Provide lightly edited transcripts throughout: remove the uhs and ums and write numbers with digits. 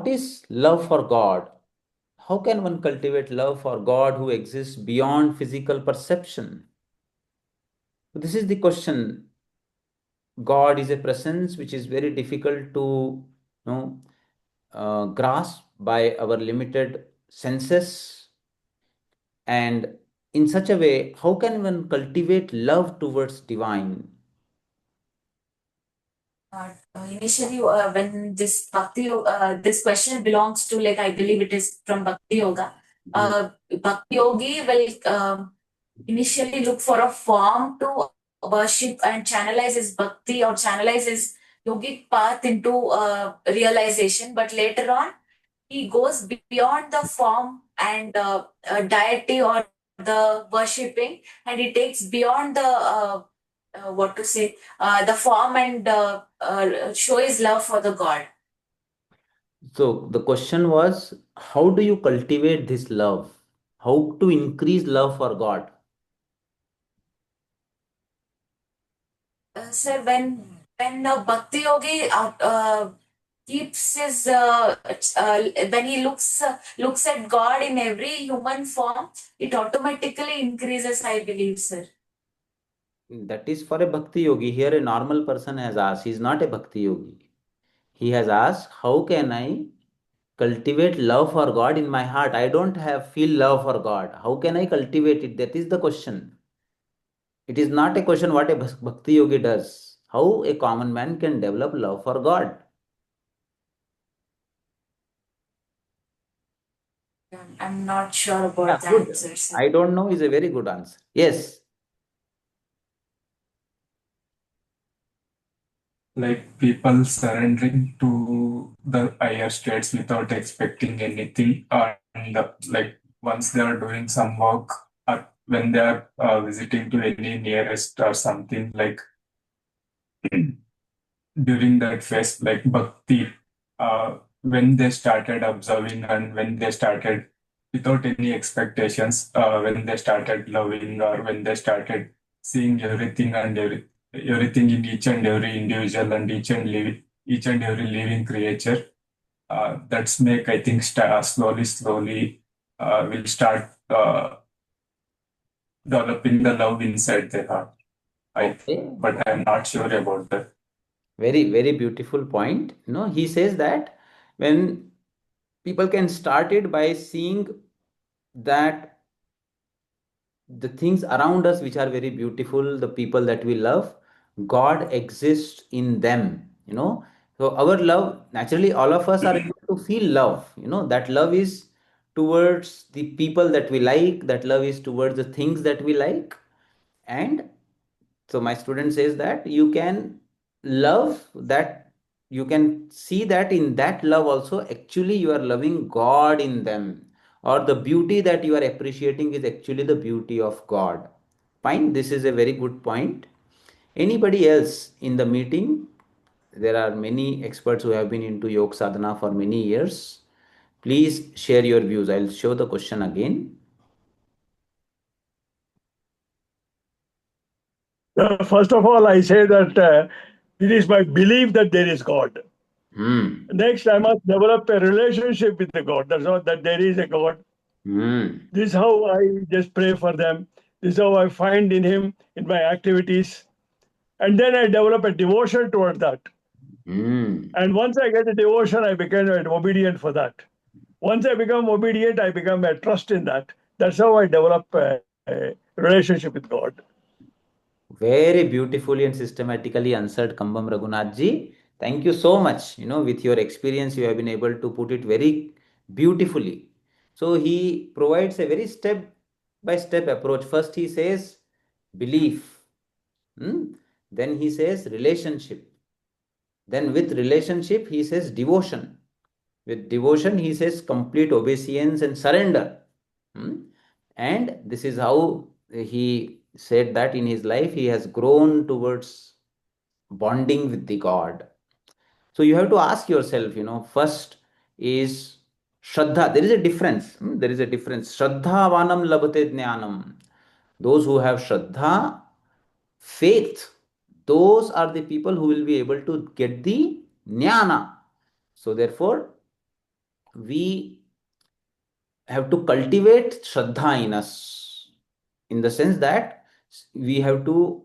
is love for God? How can one cultivate love for God who exists beyond physical perception? So this is the question. God is a presence which is very difficult to know, grasp by our limited senses. And in such a way, how can one cultivate love towards divine? Initially, when this question belongs to, like, I believe it is from Bhakti Yoga. Hmm. Bhakti Yogi will initially look for a form to worship and channelize his bhakti or channelize his yogic path into realization. But later on, he goes beyond the form and deity or the worshipping, and he takes beyond the what to say the form and show his love for the god. So the question was, how do you cultivate this love? How to increase love for God? Sir, when bhakti yogi keeps his when he looks at god in every human form, it automatically increases, I believe, sir. That is for a bhakti yogi. Here, a normal person has asked. He is not a bhakti yogi. He has asked, how can I cultivate love for God in my heart? I don't have feel love for God. How can I cultivate it? That is the question. It is not a question what a bhakti yogi does. How a common man can develop love for God. I'm not sure Yeah, about the good. answer, sir. I don't know is a very good answer. Yes. Like people surrendering to the higher states without expecting anything, and like once they are doing some work, or when they are visiting to any nearest or something, like during that phase, like bhakti, when they started observing and when they started without any expectations, when they started loving or when they started seeing everything and everything in each and every individual and each and every living creature, that's make I think slowly will start developing the love inside their heart. I think, Okay. but I'm not sure about that. Very, very beautiful point. He says that when people can start it by seeing that the things around us which are very beautiful, the people that we love, God exists in them. So our love, naturally, all of us are able to feel love. That love is towards the people that we like, that love is towards the things that we like. And so my student says that you can love that, you can see that in that love also, actually, you are loving God in them, or the beauty that you are appreciating is actually the beauty of God. Fine, this is a very good point. Anybody else in the meeting? There are many experts who have been into yoga sadhana for many years. Please share your views. I'll show the question again. First of all, I say that it is my belief that there is God. Hmm. Next, I must develop a relationship with the God. That's not that there is a God. Hmm. This is how I just pray for them. This is how I find in Him in my activities. And then I develop a devotion toward that. Hmm. And once I get a devotion, I become obedient for that. Once I become obedient, I become a trust in that. That's how I develop a relationship with God. Very beautifully and systematically answered, Kambam Raghunath ji. Thank you so much. With your experience, you have been able to put it very beautifully. So he provides a very step by step approach. First, he says belief. Hmm? Then he says relationship. Then with relationship, he says devotion. With devotion, he says complete obeisance and surrender. Hmm? And this is how he said that in his life he has grown towards bonding with the God. So you have to ask yourself, first is Shraddha. There is a difference. There is a difference. Shraddha vanam labhate jnanam. Those who have Shraddha, faith, those are the people who will be able to get the jnana. So therefore, we have to cultivate Shraddha in us, in the sense that we have to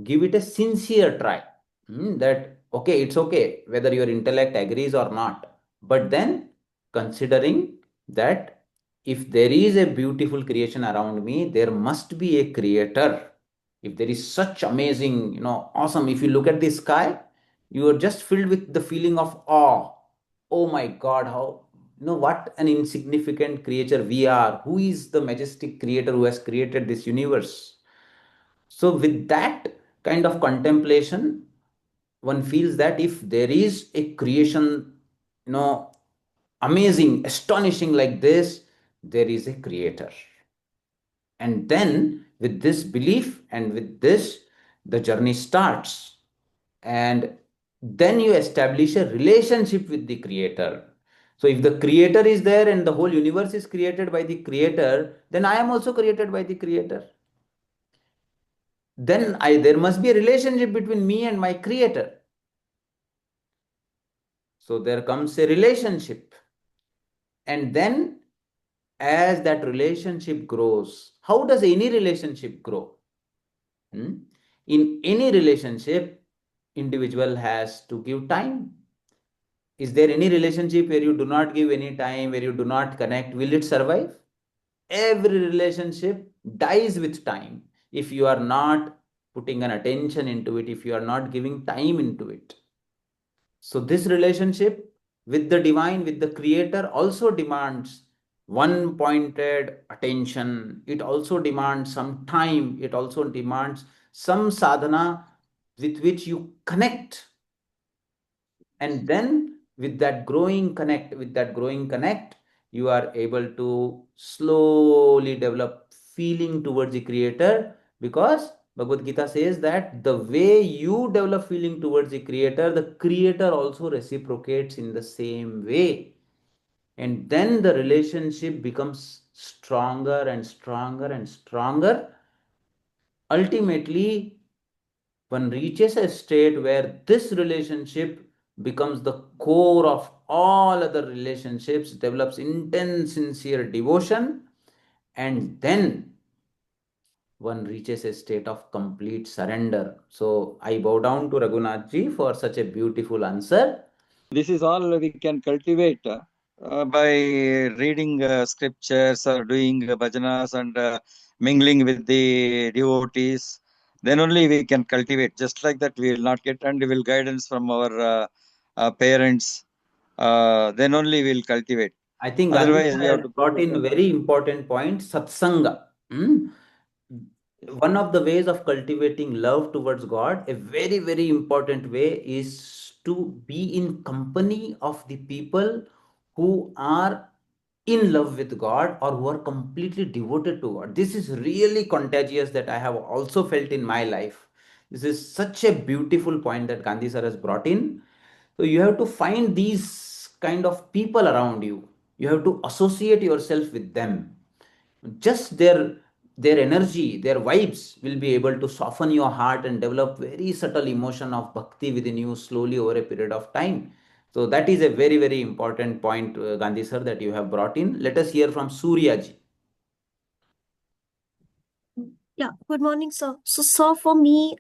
give it a sincere try. That, okay, it's okay whether your intellect agrees or not, but then considering that if there is a beautiful creation around me, there must be a creator. If there is such amazing, awesome, if you look at the sky, you are just filled with the feeling of awe. Oh my God, how, what an insignificant creature we are. Who is the majestic creator who has created this universe? So, with that kind of contemplation, one feels that if there is a creation, you know, amazing, astonishing like this, there is a creator. And then, with this belief and with this, the journey starts. And then you establish a relationship with the creator. So, if the creator is there and the whole universe is created by the creator, then I am also created by the creator. Then there must be a relationship between me and my creator. So there comes a relationship. And then as that relationship grows, how does any relationship grow? In any relationship, individual has to give time. Is there any relationship where you do not give any time, where you do not connect? Will it survive? Every relationship dies with time if you are not putting an attention into it, if you are not giving time into it. So this relationship with the divine, with the creator, also demands one pointed attention. It also demands some time. It also demands some sadhana with which you connect. And then with that growing connect, you are able to slowly develop feeling towards the creator, because Bhagavad Gita says that the way you develop feeling towards the creator also reciprocates in the same way. And then the relationship becomes stronger and stronger and stronger. Ultimately, one reaches a state where this relationship becomes the core of all other relationships, develops intense, sincere devotion, and then one reaches a state of complete surrender. So I bow down to Raghunath ji for such a beautiful answer. This is all we can cultivate by reading scriptures or doing bhajanas and mingling with the devotees. Then only we can cultivate. Just like that, we will not get, and we will guidance from our parents. Then only we will cultivate. I think Gandhi Otherwise, we has have to brought in very important point, satsanga. One of the ways of cultivating love towards God, a very, very important way, is to be in company of the people who are in love with God or who are completely devoted to God. This is really contagious, that I have also felt in my life. This is such a beautiful point that Gandhi sir has brought in. So you have to find these kind of people around you. You have to associate yourself with them. Just their energy, their vibes will be able to soften your heart and develop very subtle emotion of bhakti within you slowly over a period of time. So that is a very, very important point, Gandhi sir, that you have brought in. Let us hear from Surya ji. Yeah, good morning, sir. So, for me,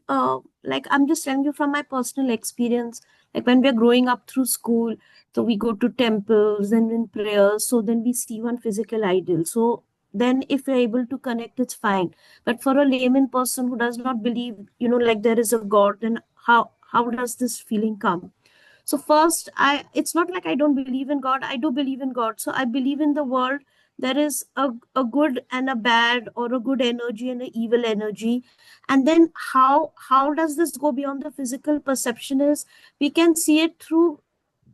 like I'm just telling you from my personal experience, like when we're growing up through school, so we go to temples and in prayers, so then we see one physical idol. So then if we're able to connect, it's fine. But for a layman person who does not believe, like there is a God, then how does this feeling come? So first, it's not like I don't believe in God. I do believe in God. So I believe in the world there is a good and a bad, or a good energy and an evil energy. And then how does this go beyond the physical perception is we can see it through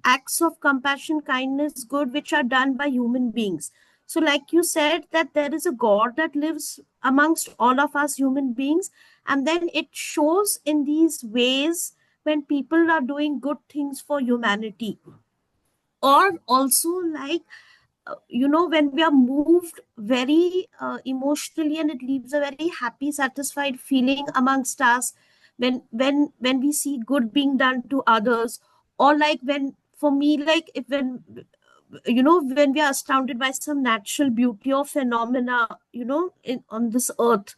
acts of compassion, kindness, good, which are done by human beings. So like you said, that there is a God that lives amongst all of us human beings, and then it shows in these ways when people are doing good things for humanity. Or also, like, when we are moved very emotionally, and it leaves a very happy, satisfied feeling amongst us when we see good being done to others. Or like, when for me, like, if when when we are astounded by some natural beauty or phenomena, on this earth,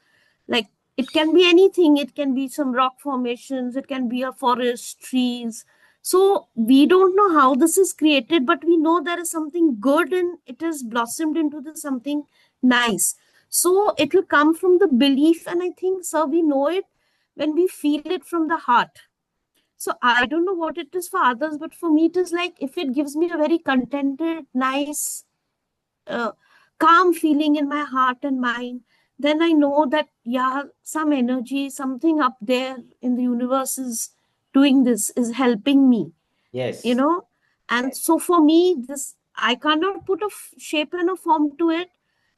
like it can be anything. It can be some rock formations, it can be a forest, trees. So we don't know how this is created, but we know there is something good and it has blossomed into something nice. So it will come from the belief, and I think, sir, we know it when we feel it from the heart. So I don't know what it is for others, but for me, it is like if it gives me a very contented, nice, uh, calm feeling in my heart and mind, then I know that, yeah, some energy, something up there in the universe is doing this, is helping me, Yes. And so for me, this, I cannot put a shape and a form to it.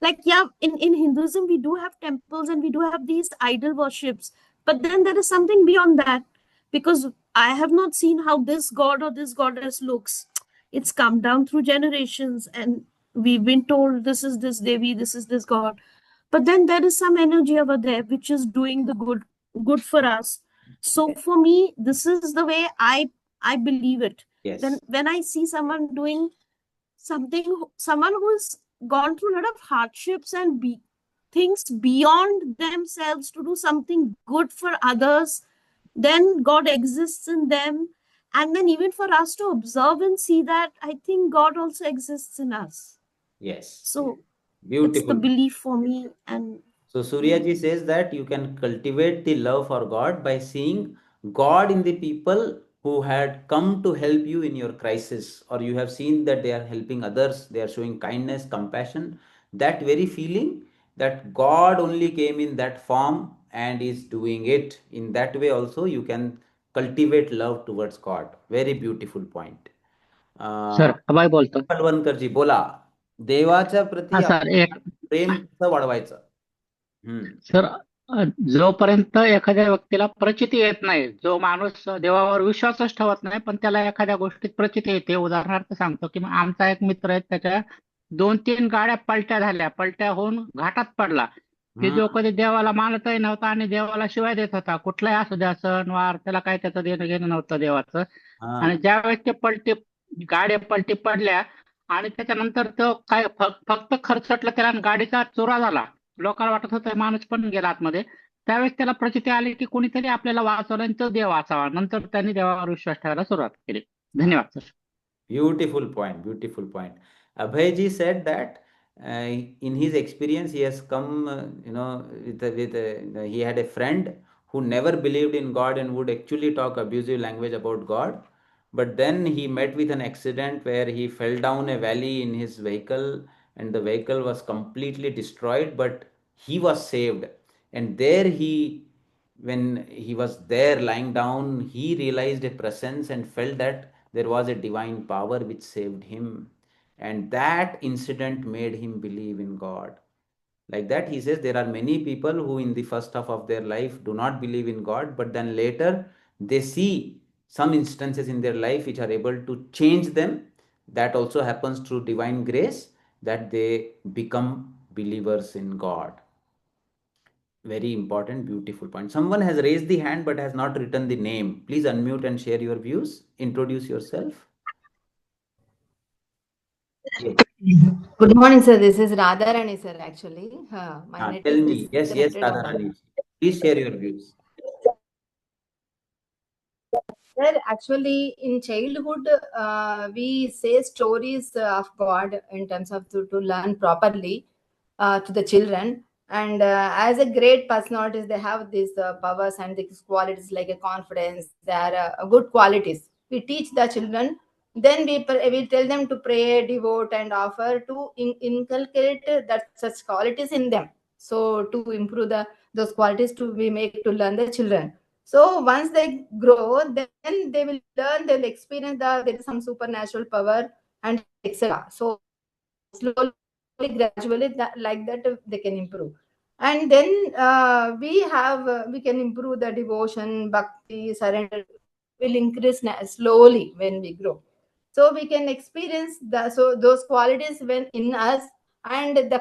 Like, yeah, in Hinduism, we do have temples and we do have these idol worships, but then there is something beyond that, because I have not seen how this god or this goddess looks. It's come down through generations, and we've been told this is this Devi, this is this god. But then there is some energy over there which is doing the good for us. So for me, this is the way I believe it. Yes. When I see someone doing something, someone who's gone through a lot of hardships and things beyond themselves to do something good for others, then God exists in them. And then even for us to observe and see that, I think God also exists in us. Yes. So it's the Beautiful. belief for me. And So Suryaji says that you can cultivate the love for God by seeing God in the people who had come to help you in your crisis, or you have seen that they are helping others, they are showing kindness, compassion. That very feeling that God only came in that form and is doing it in that way, also you can cultivate love towards God. Very beautiful point. Sir Abhay बोलतो. पलवणकरजी बोला. देवाच्या प्रती हा sir, एक प्रेम कसं वाढवायचं? Sir, जोपर्यंत एखाद्या व्यक्तीला प्रचिती येत नाही, जो माणूस देवावर विश्वासच ठेवत नाही, पण त्याला एखाद्या गोष्टीत प्रचिती येते. उदाहरणार्थ सांगतो की आमचा एक मित्र आहे, त्याच्या 2-3 गाड्या पलट्या होऊन घाटात पडला, की जो कधी देवाला मानतही नव्हता आणि देवाला शिवाय देत होता. कुठलाही असू द्या, सण वार, त्याला काय त्याचं देणं घेणं नव्हतं देवाचं. आणि ज्यावेळेस ते गाड्या पलटी पडल्या आणि त्याच्यानंतर तो काय फक्त खरचटलं त्याला आणि गाडीचा चुरा झाला. लोकांना वाटत होतं माणूस पण गेला आतमध्ये. त्यावेळेस त्याला प्रचिती आली की कोणीतरी आपल्याला वाचवलं आणि तो देव वाचावा. नंतर त्यांनी देवावर विश्वास ठेवायला सुरुवात केली. धन्यवाद sir. Beautiful point, beautiful point. Abhayji said that in his experience, he has come, he had a friend who never believed in God and would actually talk abusive language about God. But then he met with an accident where he fell down a valley in his vehicle and the vehicle was completely destroyed, but he was saved. And there when he was there lying down, he realized a presence and felt that there was a divine power which saved him. And that incident made him believe in God. Like that, he says there are many people who, in the first half of their life, do not believe in God, but then later they see some instances in their life which are able to change them. That also happens through divine grace, that they become believers in God. Very important, beautiful point. Someone has raised the hand but has not written the name. Please unmute and share your views. Introduce yourself. Yes. Good morning, sir. This is Radharani, sir, actually. My net Tell is me. Yes, disconnected. Radharani. Please share your views. Sir, actually, in childhood, we say stories of God in terms of to learn properly to the children. And as a great personalities, they have these powers and these qualities like a confidence. They are good qualities. We teach the children. Then we tell them to pray, devote, and offer to inculcate that such qualities in them. So to improve those qualities to we make to learn the children. So once they grow, then they will learn, they'll experience that there is some supernatural power and etc. So slowly, gradually, like that, they can improve. And then we can improve the devotion, bhakti, surrender will increase slowly when we grow. So we can experience those qualities when in us, and the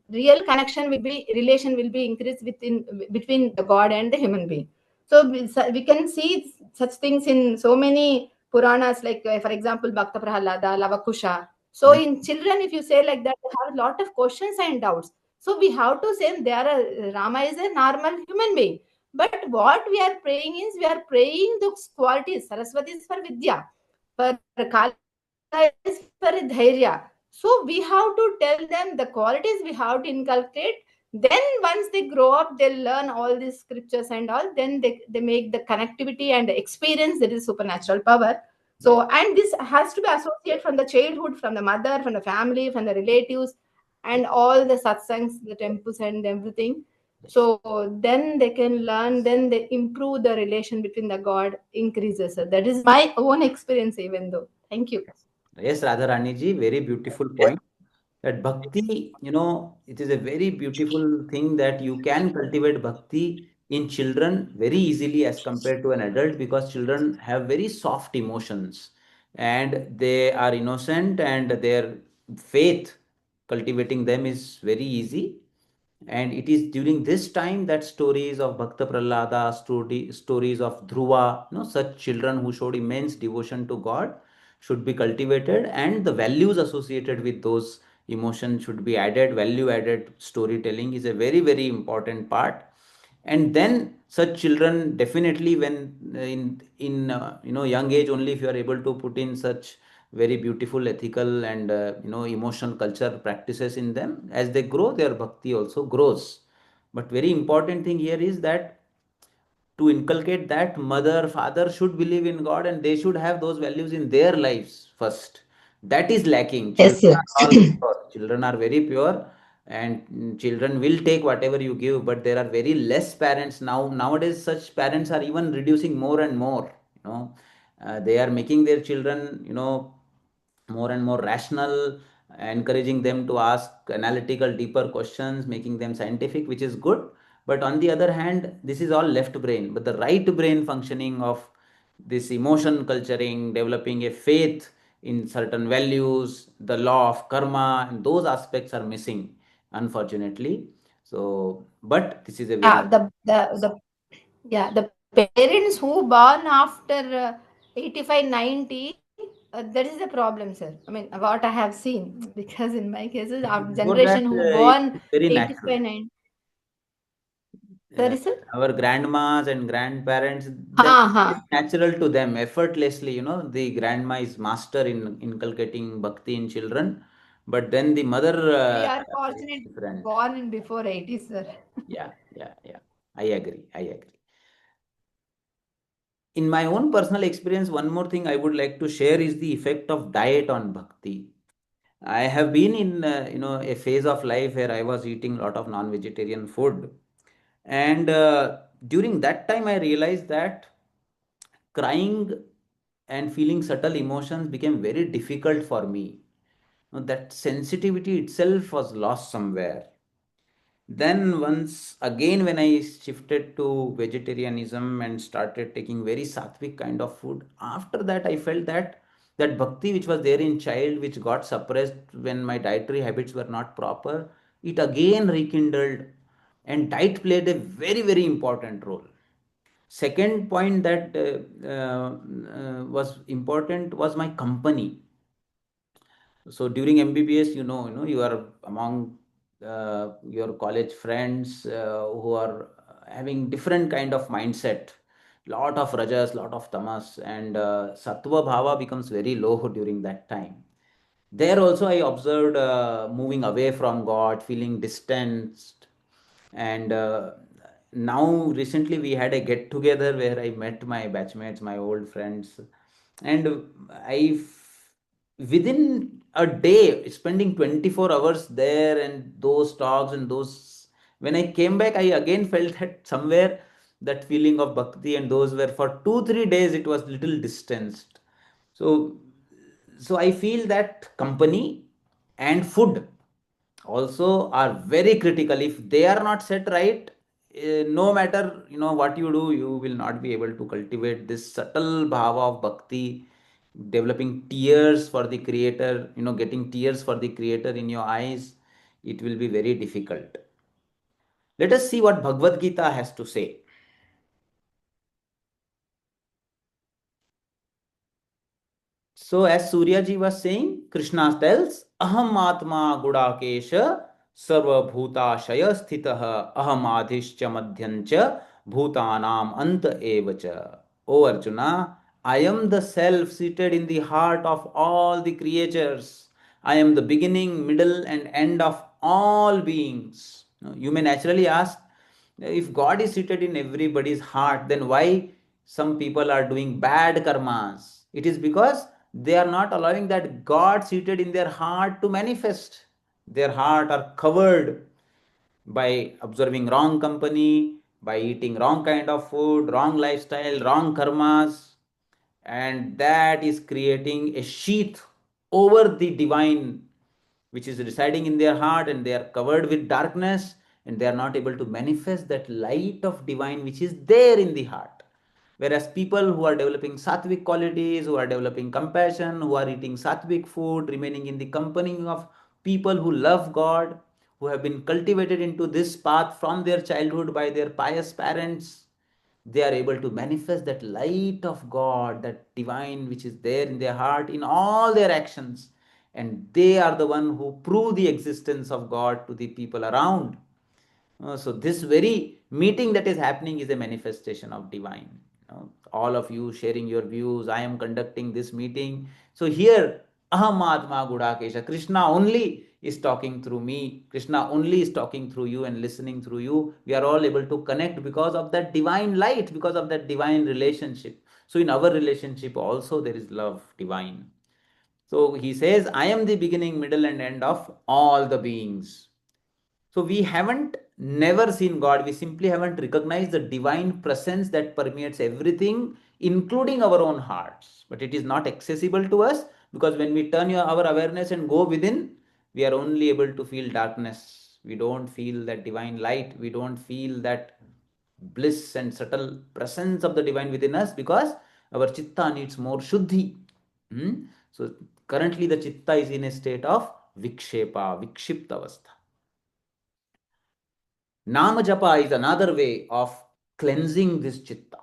real connection will be relation will be increased between the God and the human being. So we can see such things in so many Puranas, like for example, Bhakta Prahalada, Lavakusha. So in children, if you say like that, they have a lot of questions and doubts. So we have to say Rama is a normal human being. But what we are praying is, we are praying those qualities. Saraswati is for Vidya, for Kala is for Dhairya. So we have to tell them the qualities we have to inculcate. Then once they grow up, they'll learn all these scriptures and all. Then they make the connectivity and experience that is supernatural power. So, and this has to be associated from the childhood, from the mother, from the family, from the relatives, and all the satsangs, the temples, and everything. So then they can learn, then they improve the relation between the God increases. So that is my own experience, even though. Thank you. Yes, Radharani ji, very beautiful point. That bhakti, it is a very beautiful thing that you can cultivate bhakti in children very easily as compared to an adult, because children have very soft emotions and they are innocent, and their faith, cultivating them is very easy. And it is during this time that stories of Bhakta Prahlada, stories of Dhruva, such children who showed immense devotion to God should be cultivated, and the values associated with those emotions should be added. Value added storytelling is a very, very important part. And then such children definitely, when in young age only, if you are able to put in such very beautiful ethical and emotional culture practices in them, as they grow, their bhakti also grows. But very important thing here is that to inculcate that mother father should believe in God, and they should have those values in their lives first. That is lacking. Yes, Children yes. are all pure. Children are very pure, and children will take whatever you give. But there are very less parents nowadays. Such parents are even reducing more and more. They are making their children more and more rational, encouraging them to ask analytical, deeper questions, making them scientific, which is good. But on the other hand, this is all left brain. But the right brain functioning of this emotion culturing, developing a faith in certain values, the law of karma, and those aspects are missing, unfortunately. So, but this is a Yeah, very the parents who born after 85, 90, that is the problem, sir. I mean, what I have seen, because in my cases, our before that, generation who it born is very natural. 85, 90. uh, Sorry, sir? our grandmas and grandparents, that Ha, is ha. natural to them effortlessly. The grandma is master in inculcating bhakti in children, but then the mother We are is fortunate different. born in before 80s, sir. Yeah, I agree. In my own personal experience, one more thing I would like to share is the effect of diet on bhakti. I have been in a phase of life where I was eating a lot of non-vegetarian food, and during that time I realized that crying and feeling subtle emotions became very difficult for me. That sensitivity itself was lost somewhere. Then, once again, when I shifted to vegetarianism and started taking very sattvic kind of food, after that, I felt that bhakti which was there in child, which got suppressed when my dietary habits were not proper, it again rekindled, and diet played a very, very important role. Second point that was important was my company. So during MBBS, you are among your college friends who are having different kind of mindset, lot of rajas, lot of tamas, and sattva bhava becomes very low during that time. There also I observed moving away from God, feeling distanced. And now recently we had a get together where I met my batchmates, my old friends, and within a day, spending 24 hours there, and those talks and those, when I came back, I again felt that somewhere that feeling of bhakti, and those were for 2 3 days it was little distanced. So I feel that company and food also are very critical. If they are not set right, no matter what you do, you will not be able to cultivate this subtle bhava of bhakti, developing tears for the creator, getting tears for the creator in your eyes. It will be very difficult. Let us see what Bhagavad Gita has to say. So, as Suryaji was saying, Krishna tells, Aham Atma Gudakesha Sarva Bhuta Shaya Sthitaha Aham Adhishcha Madhyancha Bhutanam Anta Evacha. O Arjuna, I am the self seated in the heart of all the creatures. I am the beginning, middle, and end of all beings. Now, you may naturally ask, if God is seated in everybody's heart, then why some people are doing bad karmas? It is because they are not allowing that God seated in their heart to manifest. Their heart are covered by observing wrong company, by eating wrong kind of food, wrong lifestyle, wrong karmas, and that is creating a sheath over the divine which is residing in their heart, and they are covered with darkness, and they are not able to manifest that light of divine which is there in the heart. Whereas people who are developing sattvic qualities, who are developing compassion, who are eating sattvic food, remaining in the company of people who love God, who have been cultivated into this path from their childhood by their pious parents, they are able to manifest that light of God, that divine which is there in their heart in all their actions. And they are the one who prove the existence of God to the people around. So this very meeting that is happening is a manifestation of divine. All of you sharing your views. I am conducting this meeting. So here, Aham Atma Gudakesha. Krishna only is talking through me. Krishna only is talking through you and listening through you. We are all able to connect because of that divine light, because of that divine relationship. So in our relationship also there is love divine. So he says, I am the beginning, middle, and end of all the beings. So we haven't never seen God. We simply haven't recognized the divine presence that permeates everything, including our own hearts. But it is not accessible to us because when we turn our awareness and go within, we are only able to feel darkness. We don't feel that divine light. We don't feel that bliss and subtle presence of the divine within us because our chitta needs more shuddhi. So currently the chitta is in a state of vikshepa, vikshipta avastha. Nama japa is another way of cleansing this chitta.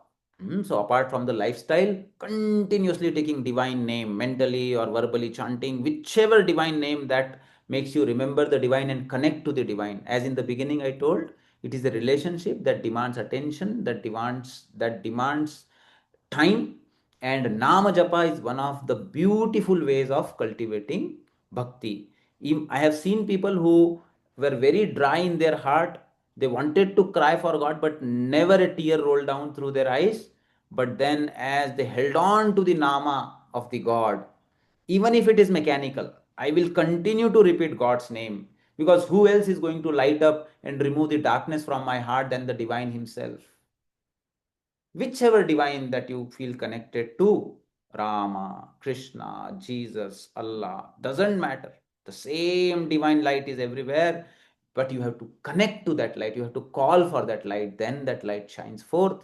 So apart from the lifestyle, continuously taking divine name, mentally or verbally chanting, whichever divine name that makes you remember the divine and connect to the divine. As in the beginning I told, it is a relationship that demands attention, that demands time, and Nama Japa is one of the beautiful ways of cultivating bhakti. I have seen people who were very dry in their heart. They wanted to cry for God, but never a tear rolled down through their eyes. But then, as they held on to the Nama of the God, even if it is mechanical, I will continue to repeat God's name because who else is going to light up and remove the darkness from my heart than the divine himself? Whichever divine that you feel connected to, Rama, Krishna, Jesus, Allah, doesn't matter. The same divine light is everywhere, but you have to connect to that light. You have to call for that light, then that light shines forth.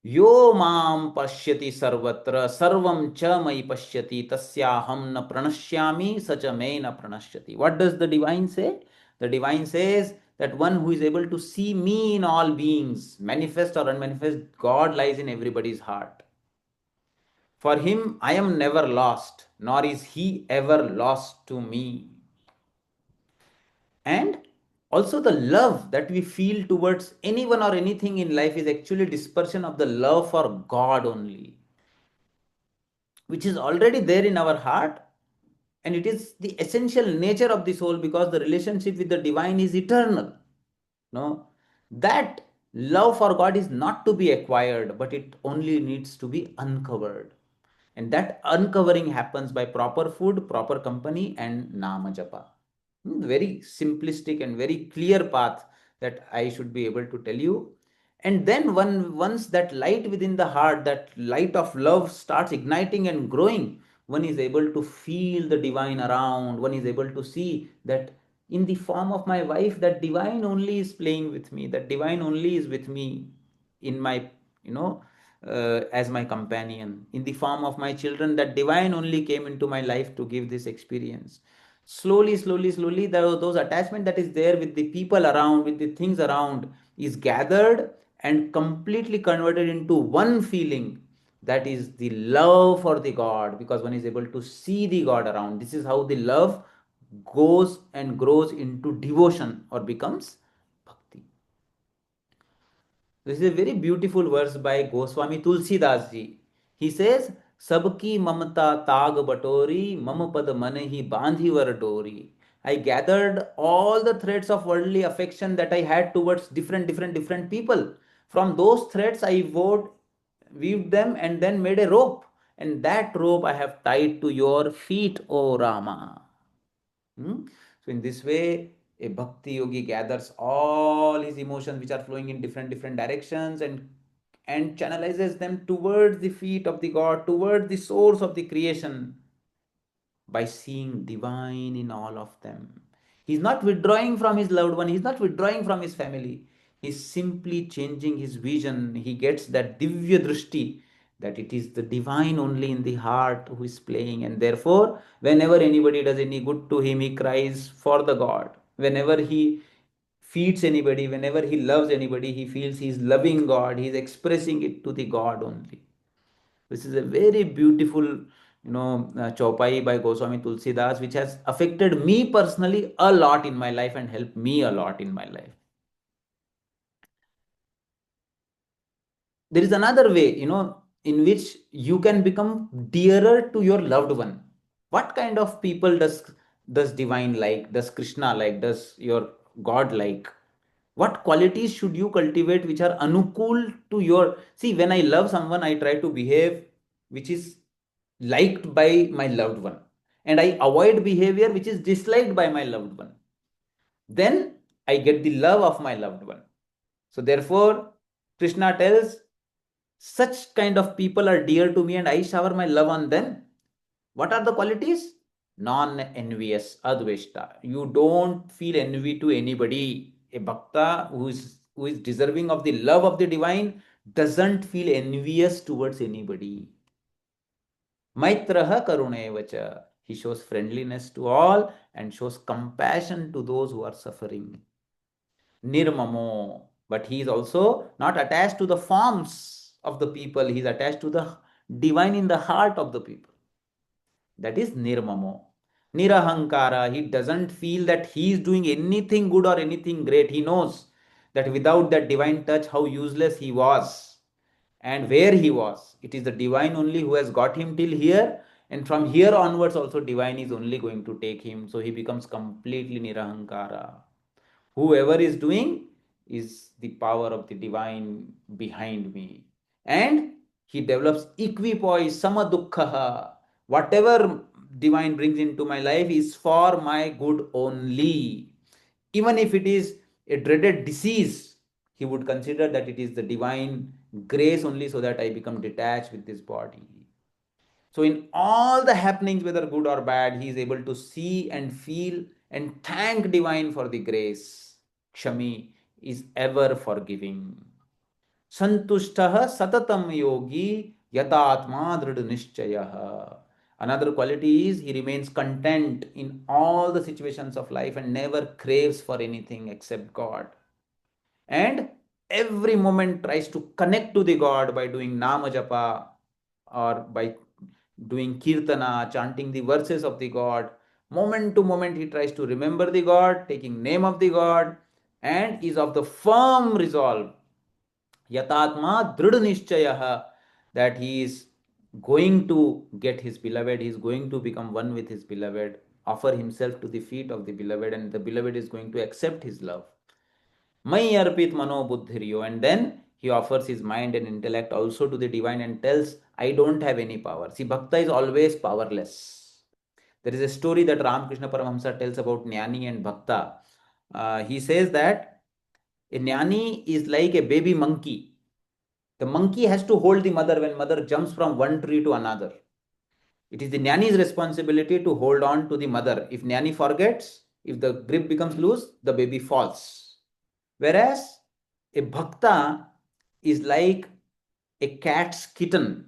Yo mam pashyati sarvatra sarvam cha mai pashyati tasyaham na pranashyami sacha me na pranashyati. What does the divine say? The divine says that one who is able to see me in all beings, manifest or unmanifest, God lies in everybody's heart. For him, I am never lost, nor is he ever lost to me. And also the love that we feel towards anyone or anything in life is actually dispersion of the love for God only, which is already there in our heart, and it is the essential nature of the soul because the relationship with the divine is eternal. No, that love for God is not to be acquired, but it only needs to be uncovered, and that uncovering happens by proper food, proper company, and nama japa. Very simplistic and very clear path that I should be able to tell you. And then once that light within the heart, that light of love starts igniting and growing, one is able to feel the divine around. One is able to see that in the form of my wife, that divine only is playing with me, that divine only is with me in my, you know, as my companion. In the form of my children, that divine only came into my life to give this experience. Slowly, slowly, slowly, those attachment that is there with the people around, with the things around, is gathered and completely converted into one feeling, That is the love for the God, because one is able to see the God around. This is how the love goes and grows into devotion or becomes bhakti. This is a very beautiful verse by Goswami Tulsidas ji. He says, Sabki mamata tag batori, mam pad man hi bandhi var dori. I gathered all the threads of worldly affection that I had towards different people. From those threads, I weaved them and then made a rope. And that rope I have tied to your feet, O Rama. So in this way, a bhakti yogi gathers all his emotions which are flowing in different directions and channelizes them towards the feet of the God, towards the source of the creation by seeing divine in all of them. He's not withdrawing from his loved one, he's not withdrawing from his family. He's simply changing his vision. He gets that divya drishti, that it is the divine only in the heart who is playing, and therefore, whenever anybody does any good to him, he cries for the God. Whenever he feeds anybody, whenever he loves anybody, he feels he's loving God, he's expressing it to the God only. This is a very beautiful, chaupai by Goswami Tulsidas, which has affected me personally a lot in my life and helped me a lot in my life. There is another way, in which you can become dearer to your loved one. What kind of people does divine like? Does Krishna like? Does your God like? What qualities should you cultivate which are anukul to your? See, when I love someone, I try to behave which is liked by my loved one, and I avoid behavior which is disliked by my loved one. Then I get the love of my loved one. So therefore, Krishna tells, such kind of people are dear to me and I shower my love on them. What are the qualities? Non-envious, adveshta. You don't feel envy to anybody. A bhakta who is deserving of the love of the divine doesn't feel envious towards anybody. Maitraha karunevacha. He shows friendliness to all and shows compassion to those who are suffering. Nirmamo. But he is also not attached to the forms of the people. He is attached to the divine in the heart of the people. That is nirmamo. Nirahankara. He doesn't feel that he is doing anything good or anything great. He knows that without that divine touch, how useless he was and where he was. It is the divine only who has got him till here, and from here onwards also divine is only going to take him. So he becomes completely nirahankara. Whoever is doing is the power of the divine behind me. And he develops equipoise, samadukhaha. Whatever divine brings into my life is for my good only. Even if it is a dreaded disease, he would consider that it is the divine grace only, so that I become detached with this body. So, in all the happenings, whether good or bad, he is able to see and feel and thank divine for the grace. Kshami is ever forgiving. Santushtah satatam yogi yatatma drid nishchayah. Another quality is he remains content in all the situations of life and never craves for anything except God. And every moment tries to connect to the God by doing nama japa or by doing kirtana, chanting the verses of the God. Moment to moment he tries to remember the God, taking name of the God, and is of the firm resolve, yatatma drid nishchayah, that he is going to get his beloved, he is going to become one with his beloved, offer himself to the feet of the beloved, and the beloved is going to accept his love. Mai arpit mano buddhiryo. And then he offers his mind and intellect also to the divine and tells, I don't have any power. See, Bhakta is always powerless. There is a story that Ramakrishna Paramahamsa tells about Jnani and Bhakta. He says that a Jnani is like a baby monkey. The monkey has to hold the mother when mother jumps from one tree to another. It is the Jnani's responsibility to hold on to the mother. If Jnani forgets, if the grip becomes loose, the baby falls. Whereas a bhakta is like a cat's kitten.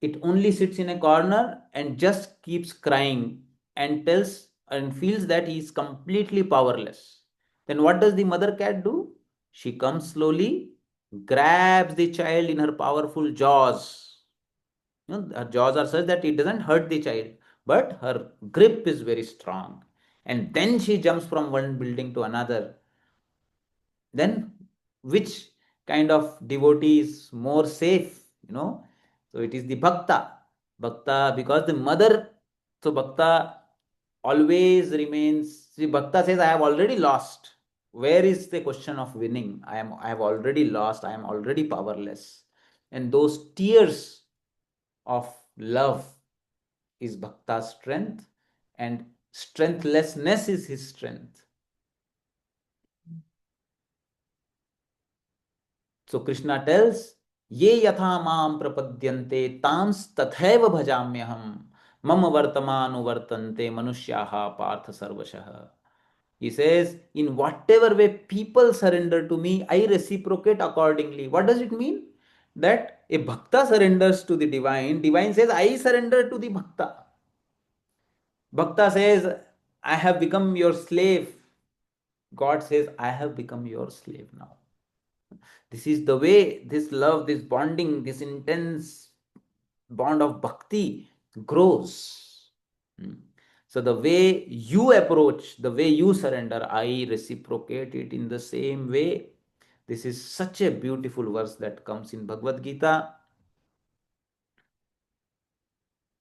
It only sits in a corner and just keeps crying and tells and feels that he is completely powerless. Then what does the mother cat do? She comes slowly grabs the child in her powerful jaws. Her jaws are such that it doesn't hurt the child, but her grip is very strong. And then she jumps from one building to another. Then which kind of devotee is more safe? So it is the bhakta, because the mother. So bhakta always remains. See, bhakta says, I have already lost. Where is the question of winning? I have already lost. I am already powerless. And those tears of love is bhakta's strength, and strengthlessness is his strength. So Krishna tells, Ye yatha mam prapadyante tams tathaiva bhajamyaham mama vartamanu vartante manushyaha partha sarvashah. He says, in whatever way people surrender to me, I reciprocate accordingly. What does it mean? That a bhakta surrenders to the divine, divine says, I surrender to the bhakta. Bhakta says, I have become your slave. God says, I have become your slave now. This is the way this love, this bonding, this intense bond of bhakti grows. Hmm. So the way you approach, the way you surrender, I reciprocate it in the same way. This is such a beautiful verse that comes in Bhagavad Gita.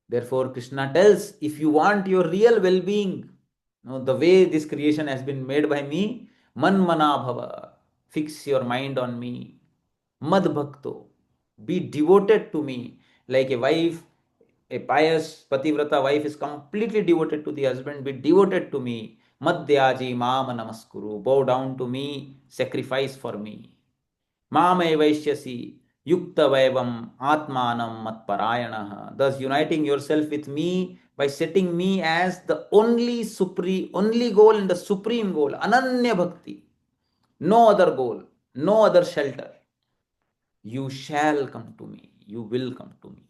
Therefore, Krishna tells, if you want your real well-being, the way this creation has been made by me, man mana bhava, fix your mind on me, mad bhakto, be devoted to me, like a wife, a pious pativrata wife is completely devoted to the husband, be devoted to me, madhyaji mam namaskuru, bow down to me, sacrifice for me. Mame Vaishyasi Yukta Vaivam Atmanam Matparayana. Thus uniting yourself with me by setting me as the only supreme, only goal and the supreme goal, Ananya Bhakti. No other goal, no other shelter. You shall come to me. You will come to me.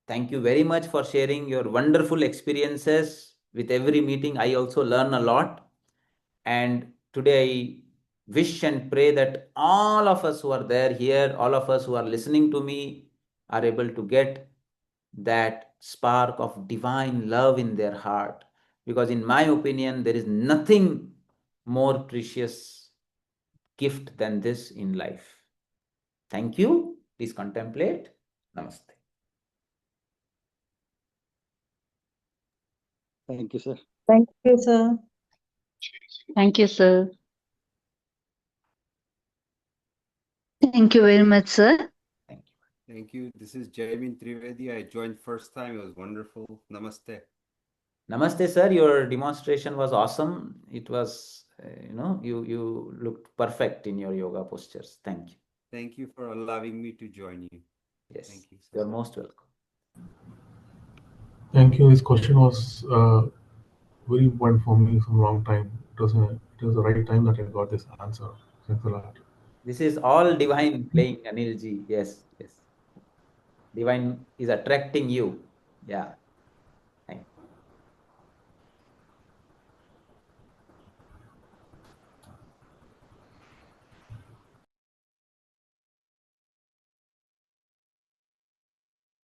Thank you very much for sharing your wonderful experiences. With every meeting, I also learn a lot. And today I wish and pray that all of us who are there here, all of us who are listening to me, are able to get that spark of divine love in their heart. Because, in my opinion, there is nothing more precious gift than this in life. Thank you. Please contemplate. Namaste. Thank you, sir. Thank you, sir. Thank you, sir. Thank you very much, sir. Thank you. Thank you. This is Jaimin Trivedi. I joined first time. It was wonderful. Namaste. Namaste, sir. Your demonstration was awesome. It was, you looked perfect in your yoga postures. Thank you. Thank you for allowing me to join you. Yes, Thank you, sir. you're most welcome. Thank you. This question was very important for me from a long time. It was the right time that I got this answer. Thanks a lot. This is all divine playing, Anilji. Yes, yes. Divine is attracting you. Yeah.